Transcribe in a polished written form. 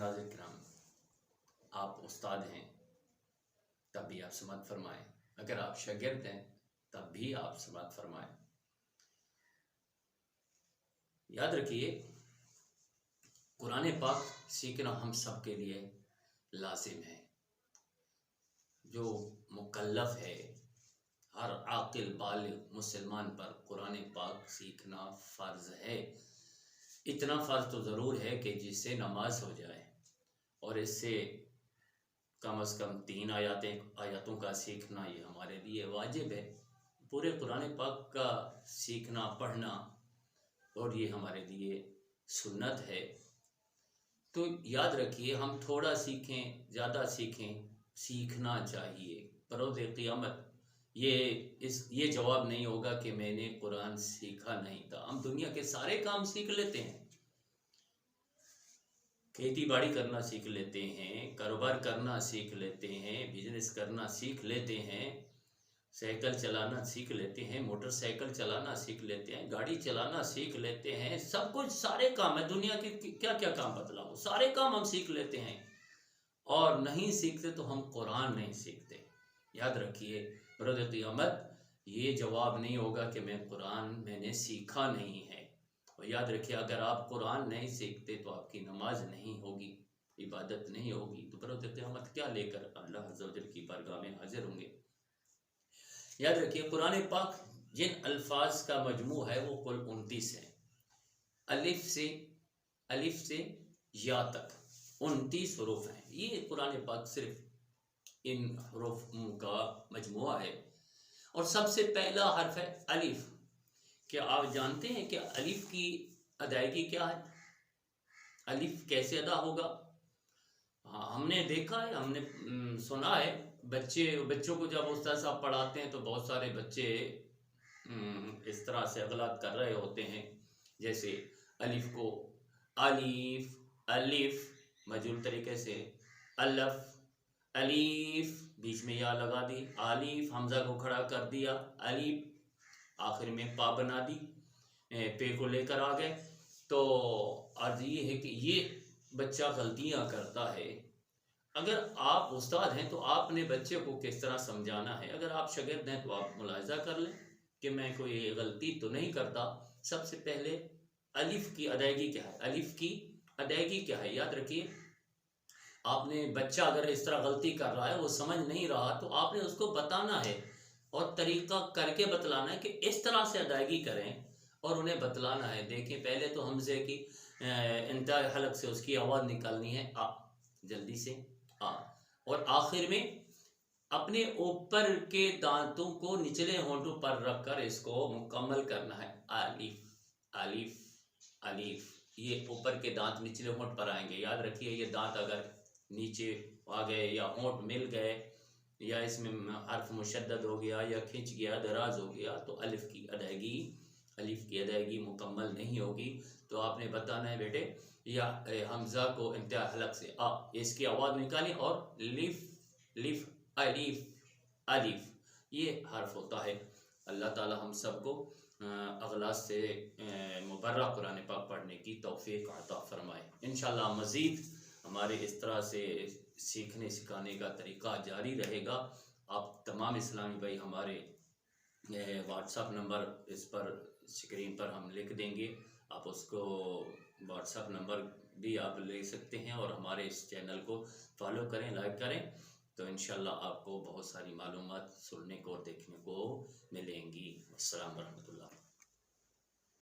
ناظرین کرام، آپ استاد ہیں تب بھی آپ سماعت فرمائیں، اگر آپ شاگرد ہیں تب بھی آپ سماعت فرمائیں۔ یاد رکھیے، قرآن پاک سیکھنا ہم سب کے لیے لازم ہے۔ جو مکلف ہے، ہر عاقل بالغ مسلمان پر قرآن پاک سیکھنا فرض ہے۔ اتنا فرض تو ضرور ہے کہ جس سے نماز ہو جائے، اور اس سے کم از کم 3 آیاتوں کا سیکھنا یہ ہمارے لیے واجب ہے۔ پورے قرآن پاک کا سیکھنا پڑھنا اور یہ ہمارے لیے سنت ہے۔ تو یاد رکھیے، ہم تھوڑا سیکھیں زیادہ سیکھیں، سیکھنا چاہیے۔ بروز قیامت یہ جواب نہیں ہوگا کہ میں نے قرآن سیکھا نہیں تھا۔ ہم دنیا کے سارے کام سیکھ لیتے ہیں، کھیتی باڑی کرنا سیکھ لیتے ہیں، کاروبار کرنا سیکھ لیتے ہیں، بزنس کرنا سیکھ لیتے ہیں، سائیکل چلانا سیکھ لیتے ہیں، موٹر سائیکل چلانا سیکھ لیتے ہیں، گاڑی چلانا سیکھ لیتے ہیں، سب کچھ سارے کام ہیں دنیا کے، کیا کیا کام بتلاؤ، سارے کام ہم سیکھ لیتے ہیں۔ اور نہیں سیکھتے تو ہم قرآن نہیں سیکھتے۔ یاد رکھیے، بروز قیامت یہ جواب نہیں ہوگا کہ میں نے سیکھا نہیں ہے۔ اور یاد رکھیے، اگر آپ قرآن نہیں سیکھتے تو آپ کی نماز نہیں ہوگی، عبادت نہیں ہوگی، تو بروز قیامت کیا لے کر اللہ عز و جل کی بارگاہ میں حاضر ہوں گے۔ یاد رکھیے، قرآن پاک جن الفاظ کا مجموع ہے وہ کل 29 ہے۔ الف سے یا تک 29 حروف ہیں۔ یہ قرآن پاک صرف ان حروف کا مجموعہ ہے۔ اور سب سے پہلا حرف ہے الف۔ کیا آپ جانتے ہیں کہ الف کی ادائیگی کیا ہے؟ الف کیسے ادا ہوگا؟ ہم نے دیکھا ہے، ہم نے سنا ہے، بچوں کو جب استاد صاحب پڑھاتے ہیں تو بہت سارے بچے اس طرح سے غلط کر رہے ہوتے ہیں، جیسے الف کو الف مجہول طریقے سے، الف بیچ میں یا لگا دی، الف حمزہ کو کھڑا کر دیا، الف آخر میں پا بنا دی، پے کو لے کر آ گئے۔ تو عرض یہ ہے کہ یہ بچہ غلطیاں کرتا ہے۔ اگر آپ استاد ہیں تو آپ نے بچے کو کس طرح سمجھانا ہے۔ اگر آپ شاگرد ہیں تو آپ ملاحظہ کر لیں کہ میں کوئی غلطی تو نہیں کرتا۔ سب سے پہلے الف کی ادائیگی کیا ہے؟ الف کی ادائیگی کیا ہے؟ یاد رکھیے، آپ نے بچہ اگر اس طرح غلطی کر رہا ہے، وہ سمجھ نہیں رہا، تو آپ نے اس کو بتانا ہے اور طریقہ کر کے بتلانا ہے کہ اس طرح سے ادائیگی کریں، اور انہیں بتلانا ہے۔ دیکھیں، پہلے تو حمزے کی انتہائی حلق سے اس کی آواز نکالنی ہے، آ، جلدی سے آ، اور آخر میں اپنے اوپر کے دانتوں کو نچلے ہونٹوں پر رکھ کر اس کو مکمل کرنا ہے۔ الف الف، یہ اوپر کے دانت نچلے ہونٹ پر آئیں گے۔ یاد رکھیے، یہ دانت اگر نیچے آ گئے یا ہونٹ مل گئے یا اس میں حرف مشدد ہو گیا یا کھنچ گیا، دراز ہو گیا، تو الف کی ادائیگی مکمل نہیں ہوگی۔ تو آپ نے بتانا ہے، بیٹے یا حمزہ کو انتہا حلق سے آ، اس کی آواز نکالیں، اور لف الف یہ حرف ہوتا ہے۔ اللہ تعالی ہم سب کو اغلاط سے مبرہ قرآن پاک پڑھنے کی توفیق عطا فرمائے۔ انشاءاللہ مزید ہمارے اس طرح سے سیکھنے سکھانے کا طریقہ جاری رہے گا۔ آپ تمام اسلامی بھائی ہمارے واٹس ایپ نمبر اس پر اسکرین پر ہم لکھ دیں گے، آپ اس کو واٹس ایپ نمبر بھی آپ لے سکتے ہیں، اور ہمارے اس چینل کو فالو کریں، لائک کریں، تو انشاءاللہ آپ کو بہت ساری معلومات سننے کو اور دیکھنے کو ملیں گی۔ السلام ورحمۃ اللہ۔